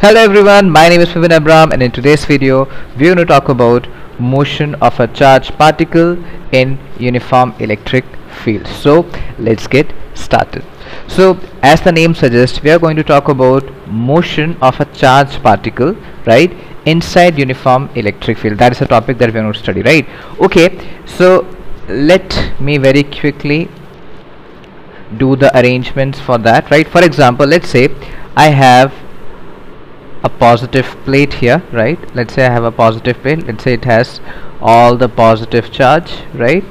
Hello everyone, my name is Vivin Abram, and in today's video we're going to talk about motion of a charged particle in uniform electric field. So let's get started. So as the name suggests, we are going to talk about motion of a charged particle, right, inside uniform electric field. That is a topic that we are going to study, right? Okay, so let me very quickly do the arrangements for that, right? For example, let's say I have a positive plate here, right? Let's say I have a positive plate. Let's say it has all the positive charge, right?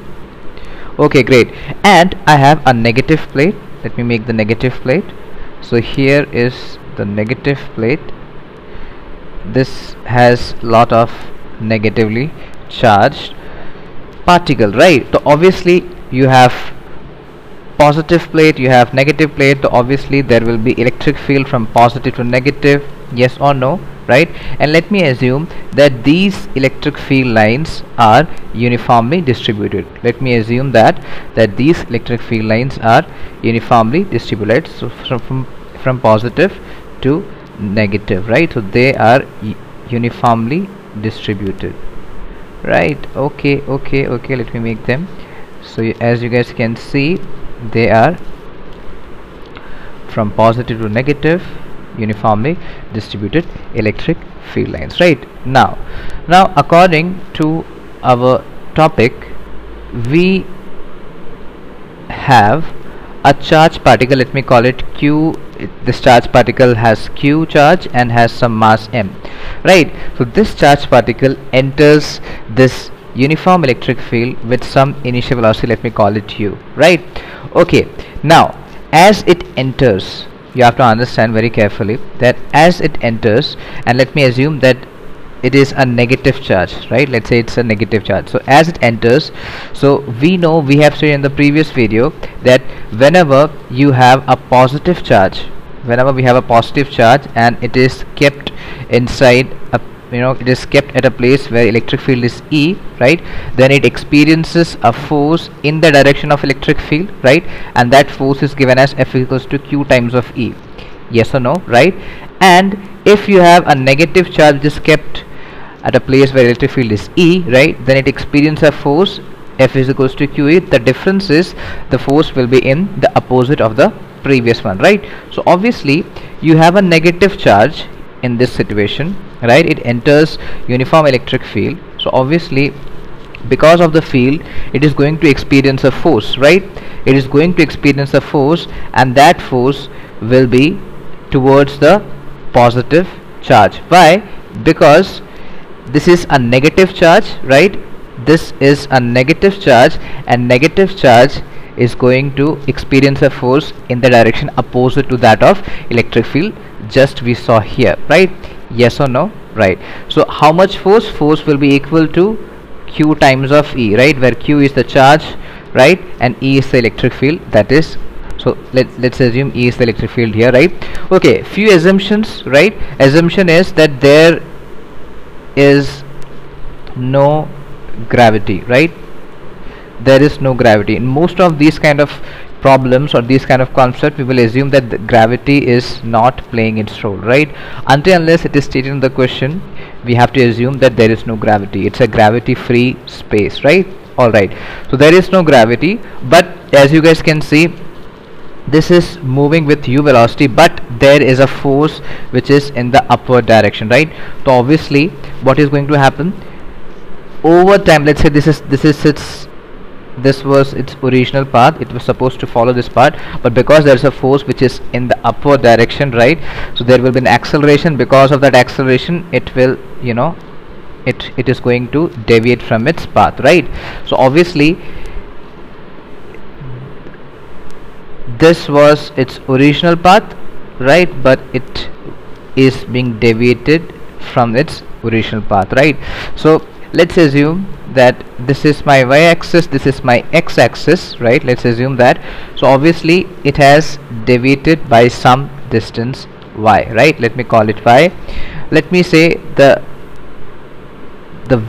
Okay, great. And I have a negative plate. Let me make the negative plate. So here is the negative plate. This has lot of negatively charged particle, right? So obviously you have positive plate, you have negative plate, so obviously there will be electric field from positive to negative, yes or no, right? And let me assume that these electric field lines are uniformly distributed. Let me assume that these electric field lines are uniformly distributed, so from positive to negative, right? So they are uniformly distributed, right? Okay, let me make them. So as you guys can see, they are from positive to negative uniformly distributed electric field lines, right? Now according to our topic, we have a charged particle. Let me call it Q. This charged particle has Q charge and has some mass M, right? So this charged particle enters this uniform electric field with some initial velocity. Let me call it U, right? Okay, now as it enters, you have to understand very carefully that as it enters, and let me assume that it is a negative charge, right? Let's say it's a negative charge. So as it enters, so we know, we have seen in the previous video that whenever you have a positive charge, whenever we have a positive charge and it is kept inside a, it is kept at a place where electric field is E, right, then it experiences a force in the direction of electric field, right, and that force is given as F equals to Q times of E, yes or no, right? And if you have a negative charge which is kept at a place where electric field is E, right, then it experiences a force F is equals to QE. The difference is the force will be in the opposite of the previous one, right? So obviously you have a negative charge in this situation, right? It enters uniform electric field, so obviously because of the field it is going to experience a force, right? It is going to experience a force, and that force will be towards the positive charge. Why? Because this is a negative charge, right? This is a negative charge, and negative charge is going to experience a force in the direction opposite to that of electric field just we saw here, right? Yes or no, right? So how much force? Force will be equal to Q times of E, right, where Q is the charge, right, and E is the electric field. That is, so let's assume E is the electric field here, right? Okay, few assumptions, right? Assumption is that there is no gravity, right? There is no gravity. In most of these kind of problems or these kind of concepts, we will assume that the gravity is not playing its role, right? Until unless it is stated in the question, we have to assume that there is no gravity. It's a gravity free space, right? Alright, so there is no gravity, but as you guys can see, this is moving with U velocity, but there is a force which is in the upward direction, right? So obviously what is going to happen over time, let's say this was its original path, it was supposed to follow this path, but because there is a force which is in the upward direction, right, so there will be an acceleration. Because of that acceleration, it will, it is going to deviate from its path, right? So obviously this was its original path, right, but it is being deviated from its original path, right? So let's assume that this is my y-axis, this is my x-axis, right? Let's assume that. So obviously it has deviated by some distance y, right? Let me call it y. Let me say the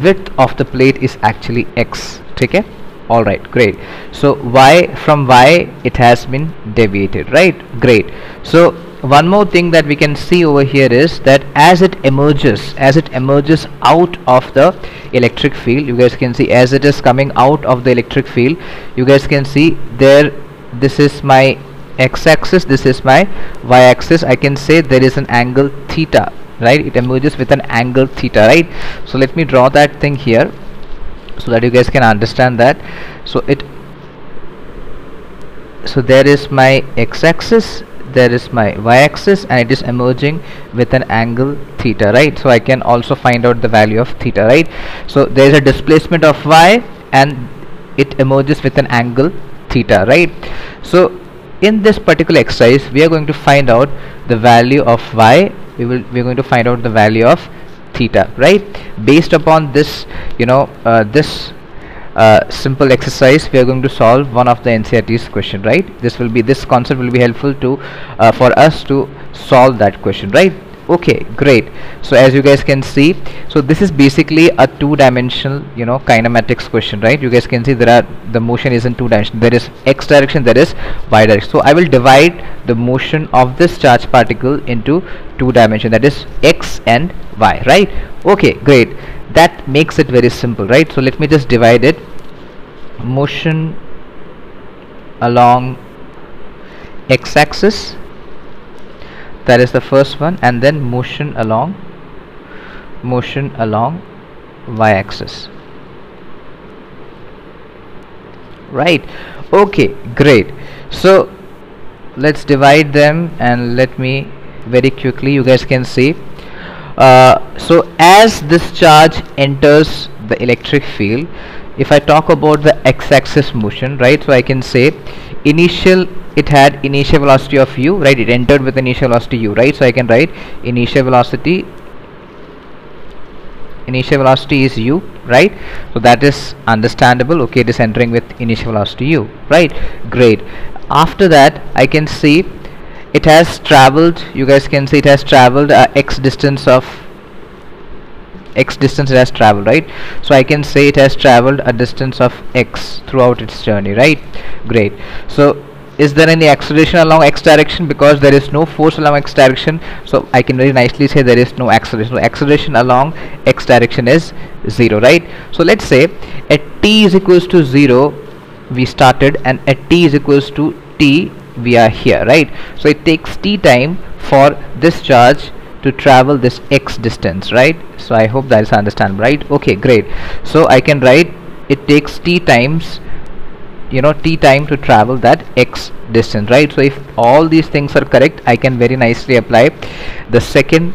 width of the plate is actually x, okay? Alright, great. So y, from y it has been deviated, right? Great. So one more thing that we can see over here is that as it emerges out of the electric field, you guys can see as it is coming out of the electric field, you guys can see there, this is my x-axis, this is my y-axis. I can say there is an angle theta, right? It emerges with an angle theta, right? So let me draw that thing here so that you guys can understand that. So there is my x-axis, there is my y-axis, and it is emerging with an angle theta, right? So I can also find out the value of theta, right? So there is a displacement of y and it emerges with an angle theta, right? So in this particular exercise we are going to find out the value of y, we are going to find out the value of theta, right? Based upon this, this simple exercise, we are going to solve one of the NCERT's question, right? This concept will be helpful to for us to solve that question, right? Okay, great. So as you guys can see, so this is basically a two-dimensional kinematics question, right? You guys can see the motion is in two dimensions. There is x direction, there is y direction. So I will divide the motion of this charged particle into two dimensions, that is x and y, right? Okay, great. That makes it very simple, right? So let me just divide it. Motion along x-axis, that is the first one, and then motion along y-axis, right? Okay, great. So let's divide them, and let me very quickly, you guys can see, so as this charge enters the electric field, if I talk about the x-axis motion, right, so I can say it had initial velocity of u, right? It entered with initial velocity u, right? So I can write initial velocity is u, right? So that is understandable. Okay, it is entering with initial velocity u, right? Great. After that I can see it has traveled, you guys can see it has traveled x distance it has traveled, right? So I can say it has traveled a distance of x throughout its journey, right? Great. So is there any acceleration along x direction? Because there is no force along x direction, so I can very nicely say there is no acceleration. So acceleration along x direction is 0, right? So let's say at t is equals to 0 we started, and at t is equals to t we are here, right? So it takes t time for this charge to travel this x distance, right? So I hope that is understandable, right? Okay, great. So I can write it takes t times, t time to travel that x distance, right? So if all these things are correct, I can very nicely apply the second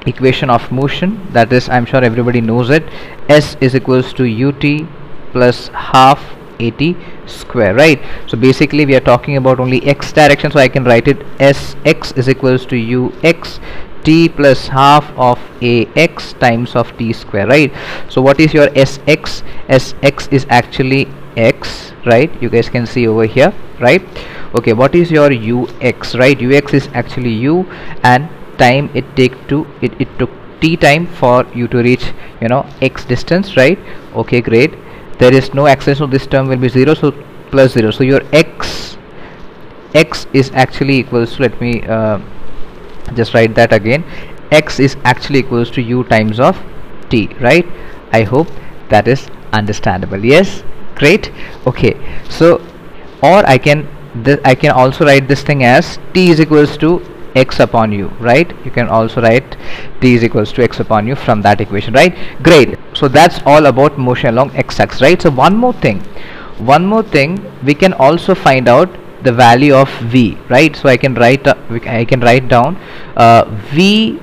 equation of motion, that is, I'm sure everybody knows it, s is equals to ut plus half at square, right? So basically we are talking about only x direction, so I can write it as x is equals to ux t plus half of ax times of t square, right? So what is your sx? Sx is actually x, right? You guys can see over here, right? Okay, what is your ux, right? Ux is actually u, and time it took t time for you to reach x distance, right? Okay, great. There is no acceleration, so this term will be 0, so plus 0. So your x is actually equals to, let me just write that again, x is actually equals to u times of t, right? I hope that is understandable. Yes, great. Okay, so or I can also write this thing as t is equals to x upon u, right? You can also write t is equals to x upon u from that equation, right? Great. So that's all about motion along x-axis, right? So one more thing, we can also find out the value of v, right? So I can write down v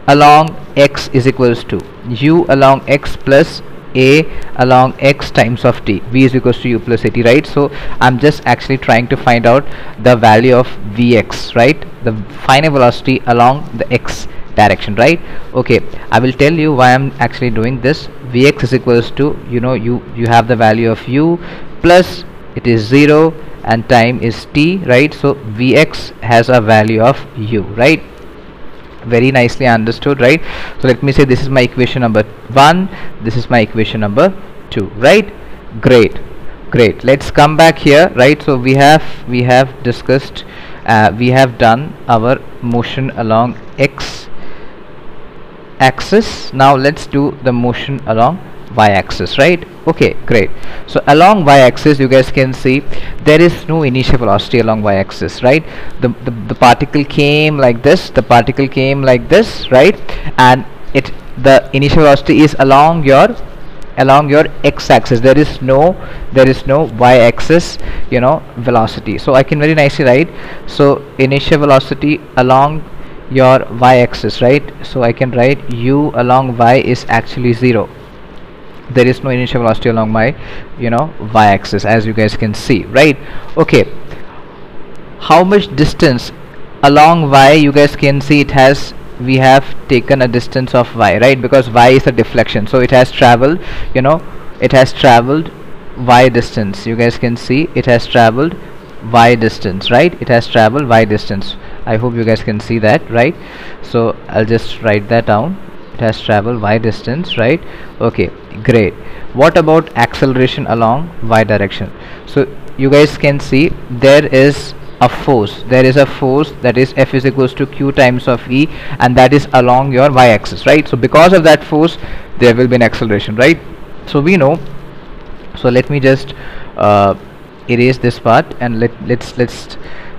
along x is equals to u along x plus a along x times of t. V is equals to u plus at, right? So I'm just actually trying to find out the value of vx, right? The final velocity along the x direction, right? Okay, I will tell you why I'm actually doing this. Vx is equals to, you have the value of u plus it is 0 and time is t, right? So vx has a value of u, right? Very nicely understood, right? So let me say this is my equation number 1, this is my equation number 2, right? Great. Let's come back here, right? So we have discussed we have done our motion along x axis. Now let's do the motion along y-axis, right? Okay, great. So along y-axis, you guys can see there is no initial velocity along y-axis, right? The particle came like this, the particle came like this, right? And the initial velocity is along your x-axis. There is no y-axis, you know, velocity. So I can very nicely write, so initial velocity along your y-axis, right? So I can write u along y is actually 0. There is no initial velocity along my, you know, y-axis, as you guys can see, right? Okay, how much distance along y? You guys can see it has, we have taken a distance of y, right? Because y is a deflection, so it has traveled, you know, it has traveled y distance. You guys can see it has traveled y distance, right? It has traveled y distance. I hope you guys can see that, right? So I'll just write that down. It has traveled y distance, right? Okay, great. What about acceleration along y direction? So you guys can see there is a force. There is a force, that is F is equals to Q times of E, and that is along your y-axis, right? So because of that force, there will be an acceleration, right? So we know. So let me just erase this part, and let's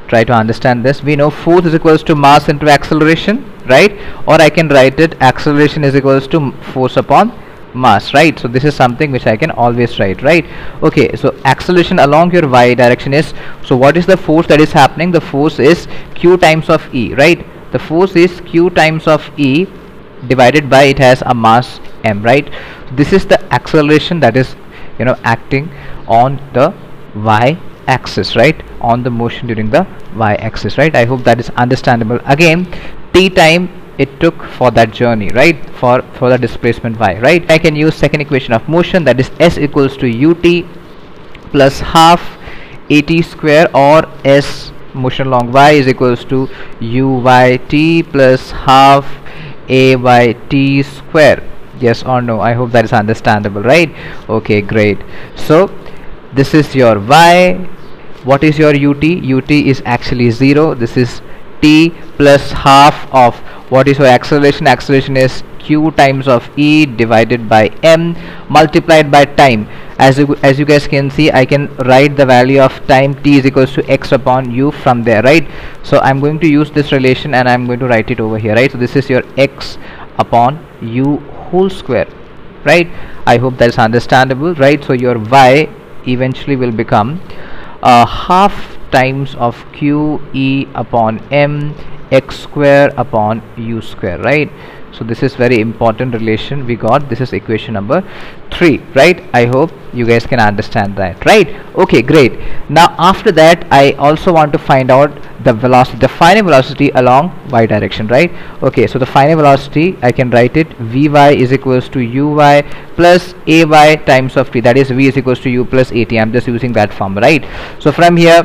try to understand this. We know force is equals to mass into acceleration, right? Or I can write it acceleration is equals to force upon mass, right? So this is something which I can always write, right? Okay, so acceleration along your y direction is, so what is the force that is happening? The force is Q times of E, right? The force is Q times of E divided by, it has a mass m, right? This is the acceleration that is, you know, acting on the y axis, right? On the motion during the y axis, right? I hope that is understandable. Again, t time it took for that journey, right? For the displacement y, right? I can use second equation of motion, that is s equals to ut plus half at square, or s motion along y is equals to uyt plus half ayt square. Yes or no? I hope that is understandable, right? Okay, great. So this is your y. What is your ut? Ut is actually 0. This is t plus half of, what is your acceleration? Acceleration is q times of E divided by m multiplied by time. As you guys can see, I can write the value of time t is equals to x upon u from there, right? So I'm going to use this relation and I'm going to write it over here, right? So this is your x upon u whole square, right? I hope that is understandable, right? So your y eventually will become half times of q e upon m x square upon u square, right? So this is very important relation we got. This is equation number 3, right? I hope you guys can understand that, right? Okay, great. Now after that, I also want to find out the velocity, the final velocity along y direction, right? Okay, so the final velocity, I can write it vy is equals to uy plus ay times of t, that is v is equals to u plus at. I'm just using that form, right? So from here,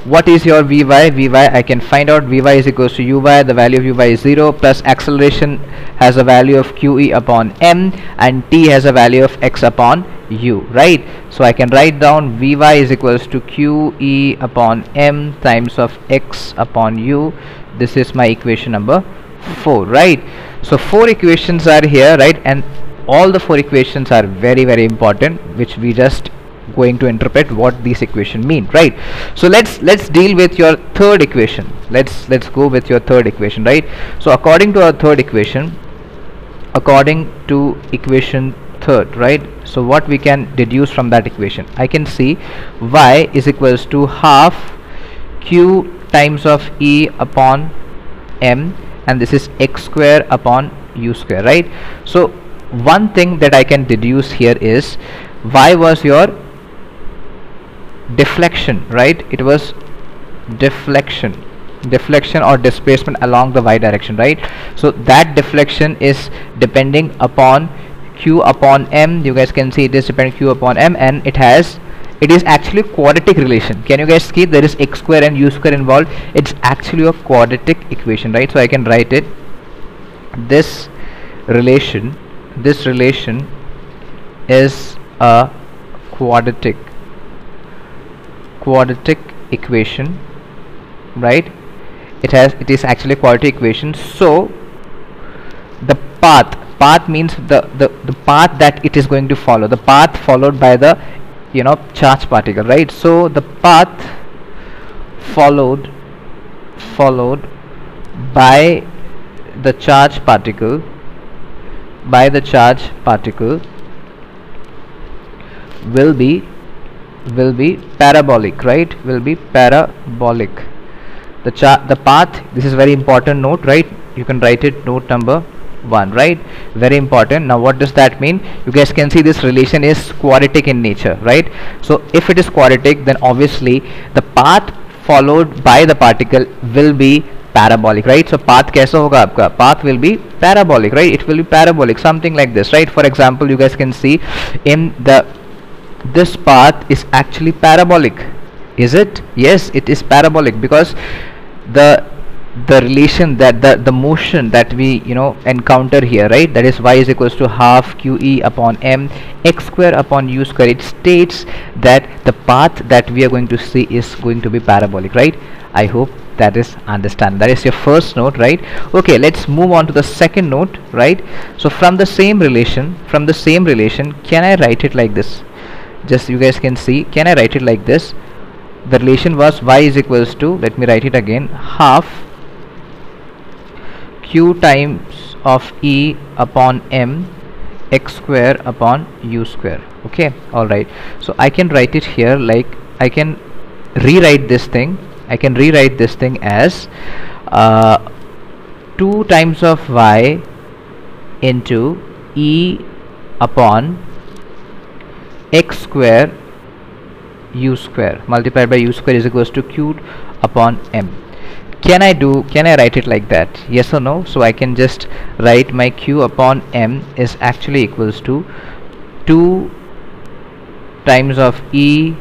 what is your vy? Vy, I can find out vy is equals to uy, the value of uy is 0, plus acceleration has a value of qe upon m, and t has a value of x upon u, right? So I can write down vy is equals to qe upon m times of x upon u. This is my equation number 4, right? So 4 equations are here, right? And all the 4 equations are very, very important, which we just going to interpret what these equation mean, right? So let's deal with your third equation. Let's go with your third equation, right? So according to our third equation, according to equation third, right? So what we can deduce from that equation, I can see y is equals to half q times of e upon m, and this is x square upon u square, right? So one thing that I can deduce here is y was your deflection, right? It was deflection or displacement along the y direction, right? So that deflection is depending upon q upon m. You guys can see it is depending q upon m, and it is actually quadratic relation. Can you guys see there is x square and u square involved? It's actually a quadratic equation, right? So I can write it, this relation is a quadratic equation right? It is actually a quality equation. So the path means the path that it is going to follow, the path followed by the charged particle, right? So the path followed by the charged particle will be parabolic, right? Will be parabolic. The path, this is very important note, right? You can write it, note number 1, right? Very important. Now what does that mean? You guys can see this relation is quadratic in nature, right? So if it is quadratic, then obviously the path followed by the particle will be parabolic, right? So path kaisa hoga aapka? Path will be parabolic, right? It will be parabolic, something like this, right? For example, you guys can see in this path is actually parabolic. Is it? Yes, it is parabolic, because the relation, that the motion that we encounter here, right, that is y is equals to half qe upon m x square upon u square. It states that the path that we are going to see is going to be parabolic, right? I hope that is understand. That is your first note, right? Okay, let's move on to the second note, right? So from the same relation, can I write it like this? Just you guys can see, can I write it like this? The relation was y is equals to, let me write it again, half q times of e upon m x square upon u square. Okay, all right. So I can write it here like, I can rewrite this thing as 2 times of y into e upon x square u square multiplied by u square is equals to q upon m. Can I write it like that? Yes or no? So I can just write my q upon m is actually equals to 2 times of e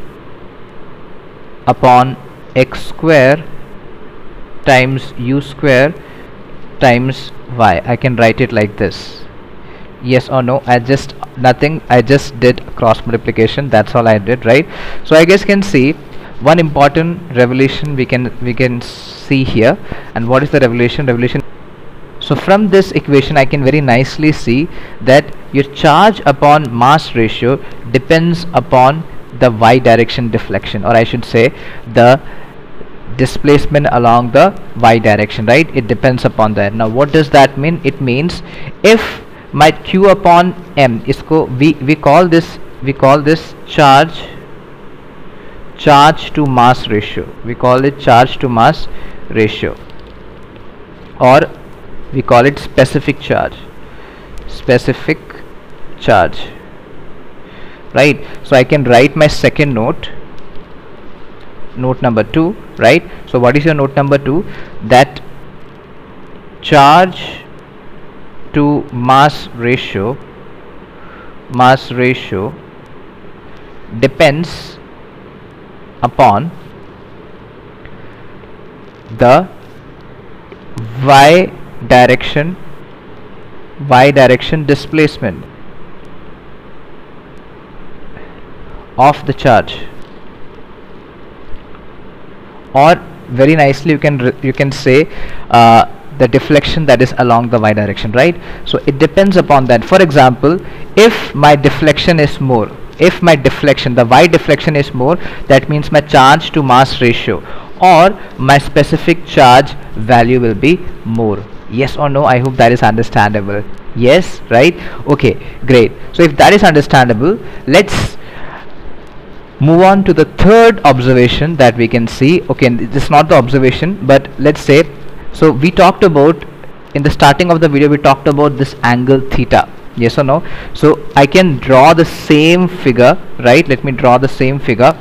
upon x square times u square times y. I can write it like this. Yes or no? I just did cross multiplication, that's all I did, right? So I guess can see one important revelation we can see here. And what is the revelation? So from this equation I can very nicely see that your charge upon mass ratio depends upon the y direction deflection, or I should say the displacement along the y direction, right? It depends upon that. Now what does that mean? It means if my q upon m isko we call this charge to mass ratio. We call it charge to mass ratio, or we call it specific charge, right? So I can write my second note number 2, right? So what is your note number 2? That charge to mass ratio depends upon the y direction displacement of the charge, or very nicely you can say the deflection that is along the y direction, right? So it depends upon that. For example, if my deflection is more, the y deflection is more, that means my charge to mass ratio or my specific charge value will be more. Yes or no? I hope that is understandable. Yes, right? Okay, great. So if that is understandable, let's move on to the third observation that we can see. Okay, this is not the observation, but let's say, so we talked about, in the starting of the video we talked about this angle theta. Yes or no? So I can draw the same figure, right? Let me draw the same figure.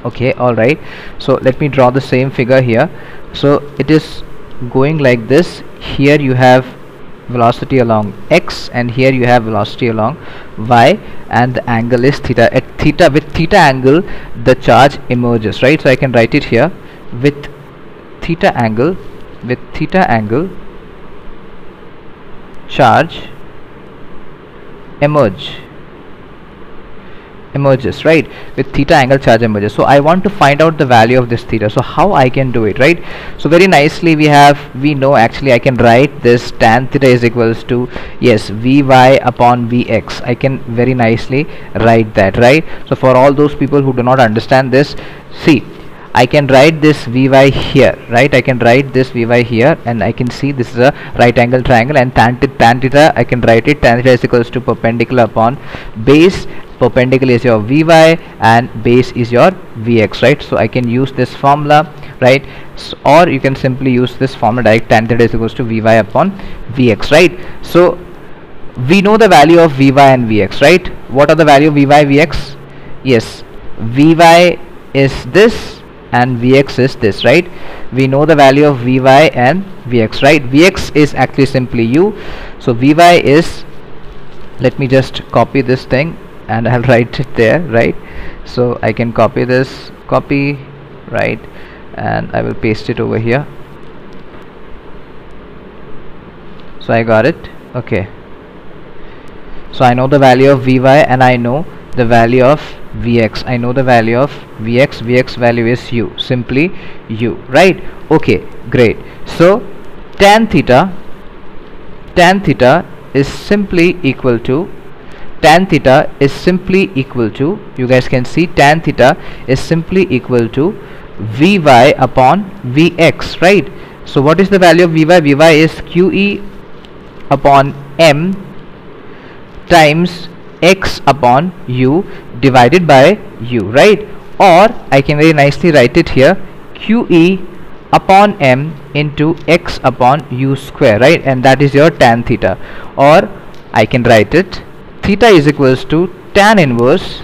Okay, all right. So let me draw the same figure here. So it is going like this. Here you have velocity along x, and here you have velocity along y, and the angle is theta. At theta, with theta angle the charge emerges, right? So I can write it here, with theta angle charge emerge. emerges, right? With theta angle charge emerges. So I want to find out the value of this theta. So how I can do it, right? So very nicely we know actually I can write this tan theta is equals to, yes, Vy upon Vx. I can very nicely write that, right? So for all those people who do not understand this, see, I can write this Vy here, right? I can write this Vy here, and I can see this is a right angle triangle, and tan theta I can write it, tan theta is equals to perpendicular upon base. Perpendicular is your Vy and base is your Vx, right? So I can use this formula, right? So, or you can simply use this formula direct, tan theta is equals to Vy upon Vx, right? So we know the value of Vy and Vx, right? What are the value of Vy, Vx? Yes, Vy is this and Vx is this, right? We know the value of Vy and Vx, right? Vx is actually simply u. So Vy is, let me just copy this thing and I'll write it there, right? So I can copy this, copy, right, and I will paste it over here. So I got it. Okay, so I know the value of Vy and I know the value of Vx. I know the value of Vx. Vx value is u, simply u, right? Okay, great. So tan theta is simply equal to, you guys can see tan theta is simply equal to Vy upon Vx, right? So what is the value of Vy? Vy is Qe upon m times x upon u divided by u, right? Or I can very nicely write it here, Qe upon m into x upon u square, right? And that is your tan theta. Or I can write it, theta is equals to tan inverse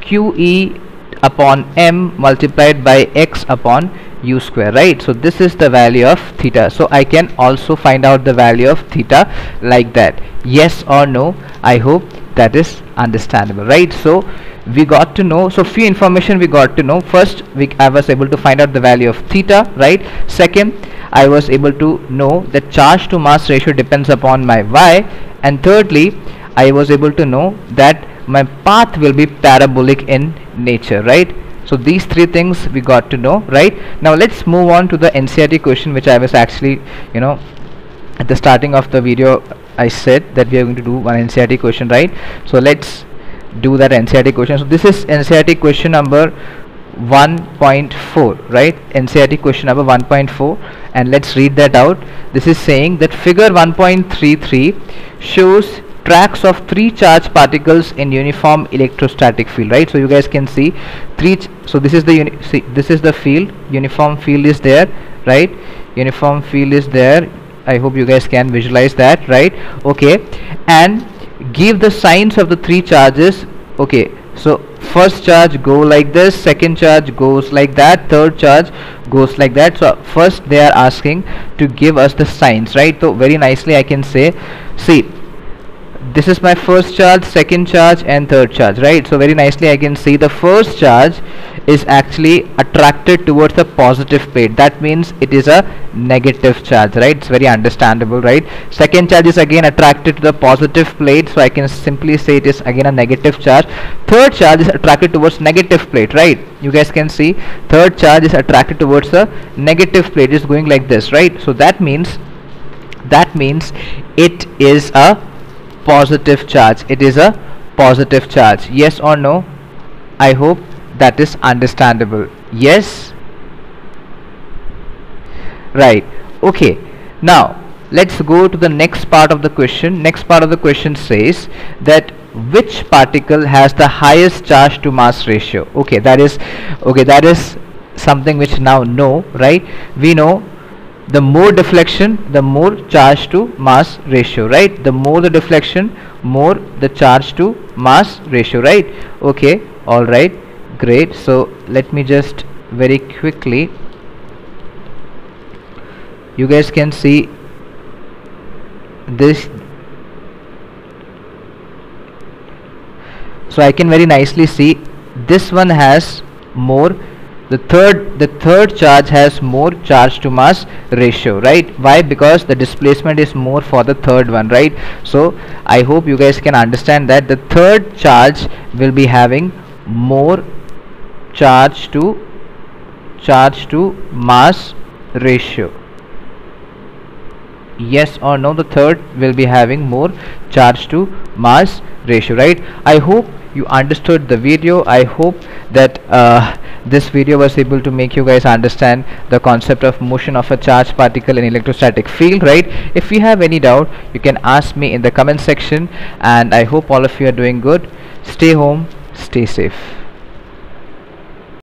Qe upon m multiplied by x upon u square, right? So this is the value of theta. So I can also find out the value of theta like that. Yes or no? I hope that is understandable, right? So we got to know, so few information we got to know. First, I was able to find out the value of theta, right? Second, I was able to know the charge to mass ratio depends upon my y, and thirdly, I was able to know that my path will be parabolic in nature, right? So these three things we got to know, right? Now let's move on to the NCERT question, which I was actually, you know, at the starting of the video I said that we are going to do one NCERT question, right? So let's do that NCERT question. So this is NCERT question number 1.4, right? NCERT question number 1.4, and let's read that out. This is saying that figure 1.33 shows tracks of three charged particles in uniform electrostatic field, right? So you guys can see so this is the this is the field, uniform field is there, right? Uniform field is there. I hope you guys can visualize that, right? Okay, and give the signs of the three charges. Okay, so first charge go like this, second charge goes like that, third charge goes like that. So first they are asking to give us the signs, right? So very nicely I can say, see, this is my first charge, second charge and third charge, right? So very nicely I can see the first charge is actually attracted towards the positive plate. That means it is a negative charge, right? It's very understandable, right? Second charge is again attracted to the positive plate, so I can simply say it is again a negative charge. Third charge is attracted towards negative plate, right? You guys can see third charge is attracted towards the negative plate, is going like this, right? So that means it is a positive charge. It is a positive charge. Yes or no? I hope that is understandable. Yes, right? Okay, now let's go to the next part of the question. Next part of the question says that which particle has the highest charge to mass ratio. Okay, that is something which now know, right? We know the more deflection, the more charge to mass ratio, right? The more the deflection, more the charge to mass ratio, right? Okay, all right, great. So let me just very quickly, you guys can see this. So I can very nicely see this one has more the third charge has more charge to mass ratio, right? Why? Because the displacement is more for the third one, right? So I hope you guys can understand that the third charge will be having more charge to mass ratio. Yes or no? The third will be having more charge to mass ratio, right? I hope you understood the video. I hope that this video was able to make you guys understand the concept of motion of a charged particle in electrostatic field, right? If you have any doubt, you can ask me in the comment section, and I hope all of you are doing good. Stay home, stay safe.